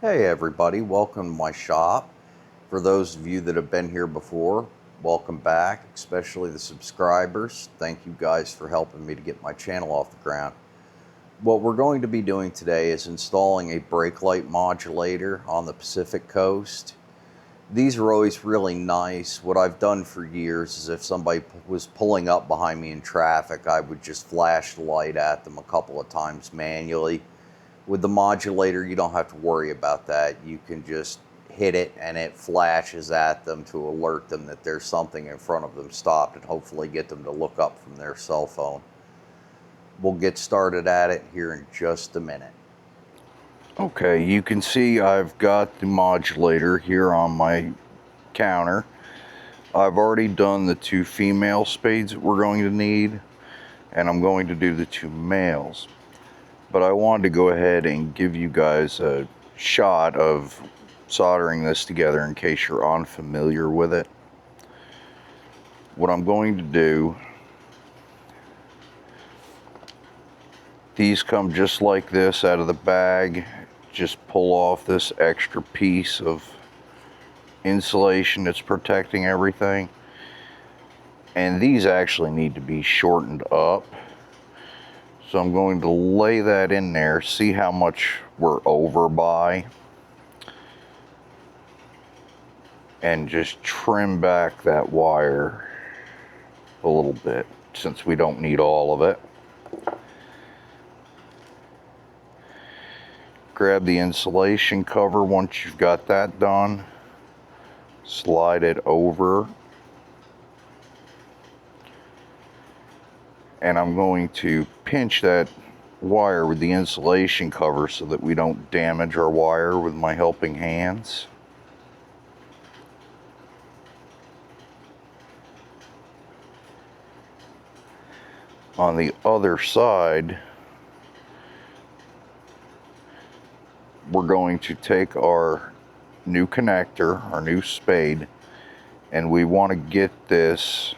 Hey everybody, welcome to my shop. For those of you that have been here before, welcome back, especially the subscribers. Thank you guys for helping me to get my channel off the ground. What we're going to be doing today is installing a brake light modulator on the Pacific Coast. These are always really nice. What I've done for years is if somebody was pulling up behind me in traffic, I would just flash the light at them a couple of times manually. With the modulator, you don't have to worry about that. You can just hit it and it flashes at them to alert them that there's something in front of them stopped and hopefully get them to look up from their cell phone. We'll get started at it here in just a minute. Okay, you can see I've got the modulator here on my counter. I've already done the two female spades that we're going to need, and I'm going to do the two males. But I wanted to go ahead and give you guys a shot of soldering this together in case you're unfamiliar with it. What I'm going to do, these come just like this out of the bag. Just pull off this extra piece of insulation that's protecting everything. And these actually need to be shortened up. So I'm going to lay that in there, see how much we're over by, and just trim back that wire a little bit since we don't need all of it. Grab the insulation cover once you've got that done, slide it over, and I'm going to pinch that wire with the insulation cover so that we don't damage our wire with my helping hands. On the other side, we're going to take our new connector, our new spade, and we want to get this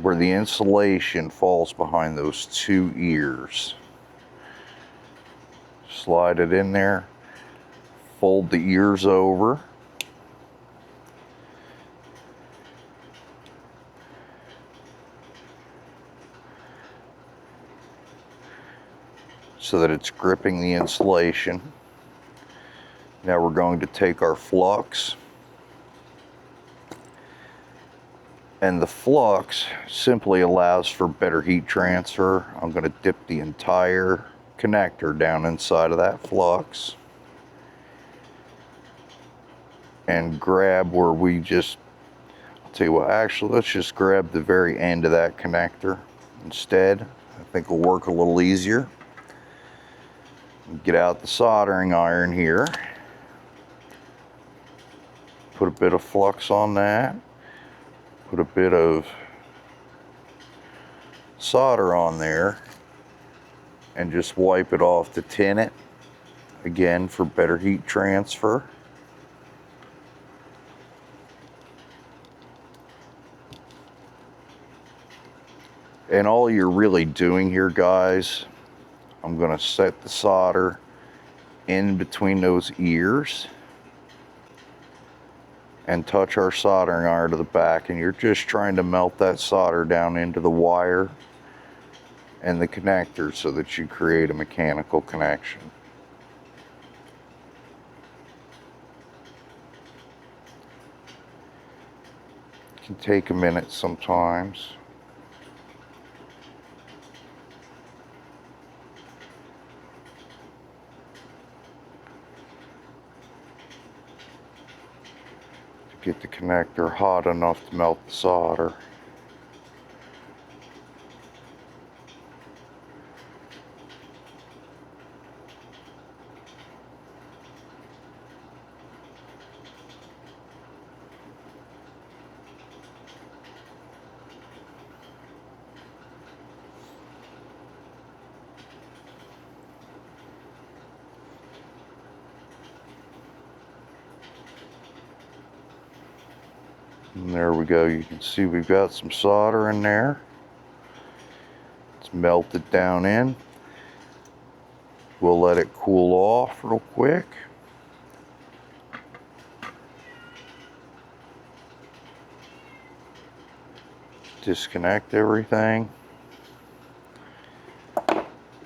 where the insulation falls behind those two ears. Slide it in there, fold the ears over, so that it's gripping the insulation. Now we're going to take our flux, and the flux simply allows for better heat transfer. I'm going to dip the entire connector down inside of that flux and grab where we just, I'll tell you what, actually let's just grab the very end of that connector instead. I think it'll work a little easier. Get out the soldering iron here, put a bit of flux on that, put a bit of solder on there, and just wipe it off to tin it, again for better heat transfer. And all you're really doing here, guys, I'm going to set the solder in between those ears and touch our soldering iron to the back, and you're just trying to melt that solder down into the wire and the connector so that you create a mechanical connection. It can take a minute sometimes. To get the connector hot enough to melt the solder. And there we go. You can see we've got some solder in there. It's melted down in. We'll let it cool off real quick. disconnect everything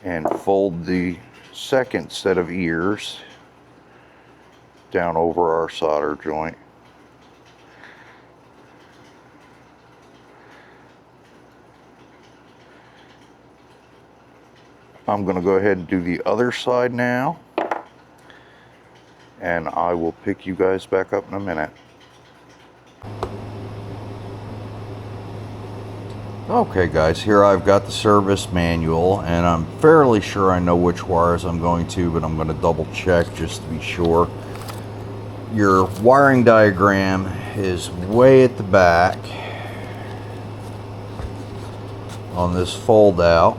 and fold the second set of ears down over our solder joint. I'm going to go ahead and do the other side now, and I will pick you guys back up in a minute. Okay guys, here I've got the service manual, and I'm fairly sure I know which wires I'm going to, but I'm going to double check just to be sure. Your wiring diagram is way at the back on this fold out,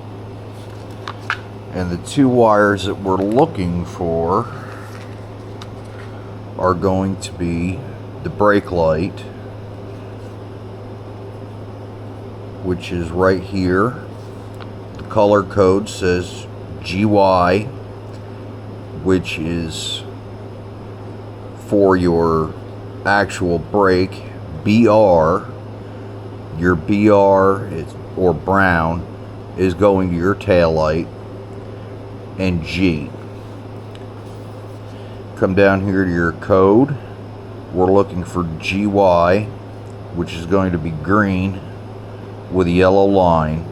and the two wires that we're looking for are going to be the brake light, which is right here. The color code says GY, which is for your actual brake. BR, your BR is, or brown, is going to your tail light. And G. Come down here to your code. We're looking for GY, which is going to be green with a yellow line.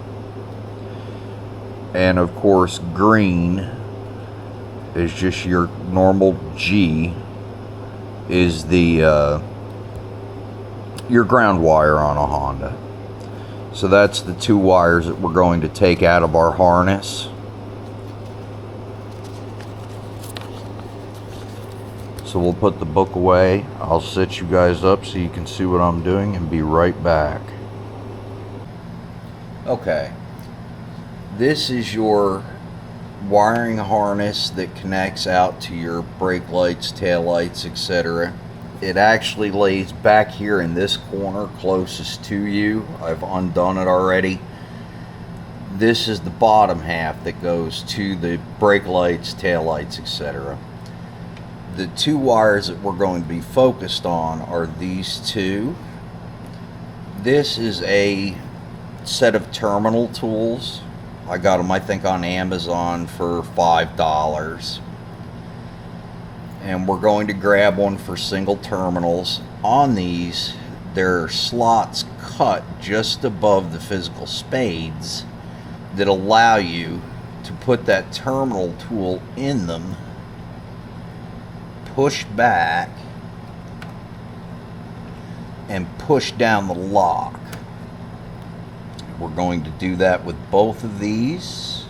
And of course, green is just your normal G, is the your ground wire on a Honda. So that's the two wires that we're going to take out of our harness. So we'll put the book away. I'll set you guys up so you can see what I'm doing and be right back. Okay, this is your wiring harness that connects out to your brake lights, tail lights, etc. It actually lays back here in this corner closest to you. I've undone it already. This is the bottom half that goes to the brake lights, tail lights, etc. The two wires that we're going to be focused on are these two. This is a set of terminal tools. I got them, I think, on Amazon for $5. And we're going to grab one for single terminals. On these, there are slots cut just above the physical spades that allow you to put that terminal tool in them, push back, and push down the lock. We're going to do that with both of these.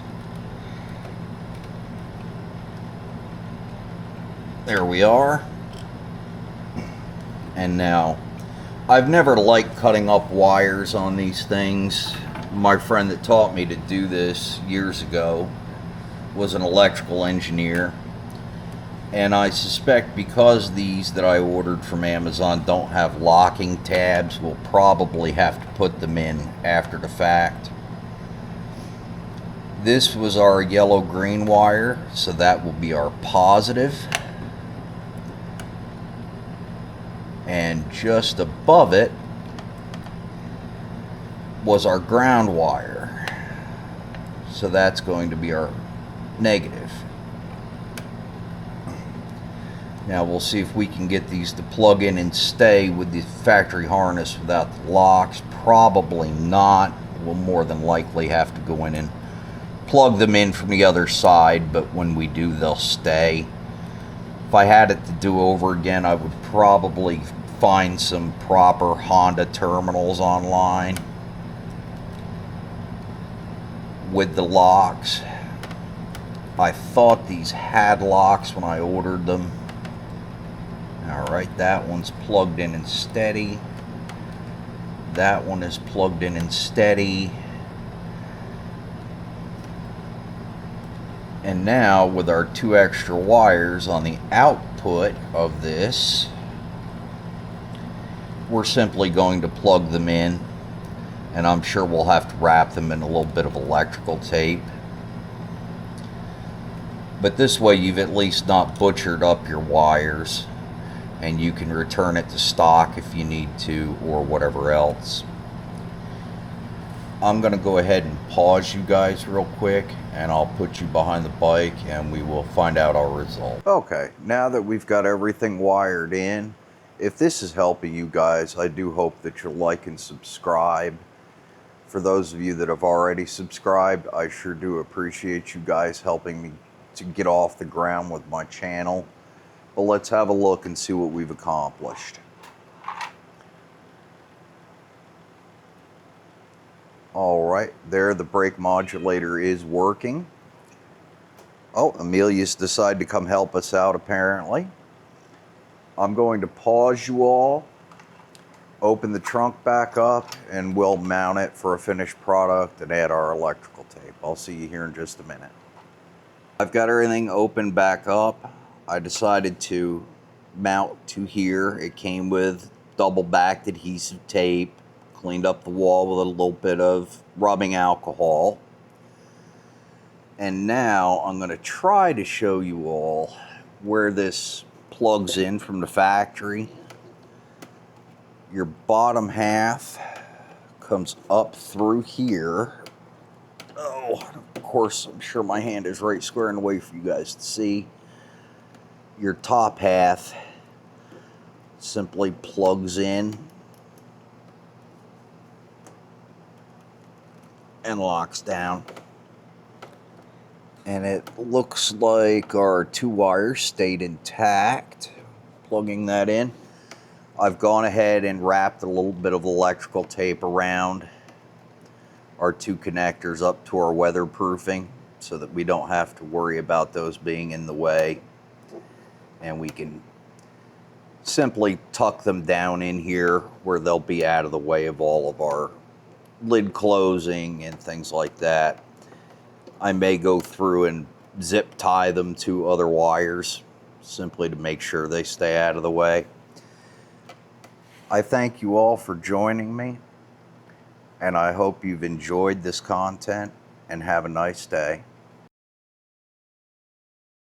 There we are. And now, I've never liked cutting up wires on these things. My friend that taught me to do this years ago was an electrical engineer. And I suspect because these that I ordered from Amazon don't have locking tabs, we'll probably have to put them in after the fact. This was our yellow-green wire, so that will be our positive. And just above it was our ground wire, so that's going to be our negative. Now we'll see if we can get these to plug in and stay with the factory harness without the locks. Probably not. We'll more than likely have to go in and plug them in from the other side, but when we do, they'll stay. If I had it to do over again, I would probably find some proper Honda terminals online with the locks. I thought these had locks when I ordered them. Alright, that one's plugged in and steady. That one is plugged in and steady. And now with our two extra wires on the output of this, we're simply going to plug them in, and I'm sure we'll have to wrap them in a little bit of electrical tape. But this way you've at least not butchered up your wires, and you can return it to stock if you need to, or whatever else. I'm going to go ahead and pause you guys real quick, and I'll put you behind the bike and we will find out our result. Okay, now that we've got everything wired in, if this is helping you guys, I do hope that you'll like and subscribe. For those of you that have already subscribed, I sure do appreciate you guys helping me to get off the ground with my channel. But let's have a look and see what we've accomplished. All right, there the brake modulator is working. Oh, Amelia's decided to come help us out apparently. I'm going to pause you all, open the trunk back up, and we'll mount it for a finished product and add our electrical tape. I'll see you here in just a minute. I've got everything open back up. I decided to mount to here. It came with double-backed adhesive tape, cleaned up the wall with a little bit of rubbing alcohol. And now I'm going to try to show you all where this plugs in from the factory. Your bottom half comes up through here. Oh, of course, I'm sure my hand is right square in the way for you guys to see. Your top half simply plugs in and locks down. And it looks like our two wires stayed intact. Plugging that in. I've gone ahead and wrapped a little bit of electrical tape around our two connectors up to our weatherproofing so that we don't have to worry about those being in the way. And we can simply tuck them down in here where they'll be out of the way of all of our lid closing and things like that. I may go through and zip tie them to other wires simply to make sure they stay out of the way. I thank you all for joining me, and I hope you've enjoyed this content and have a nice day.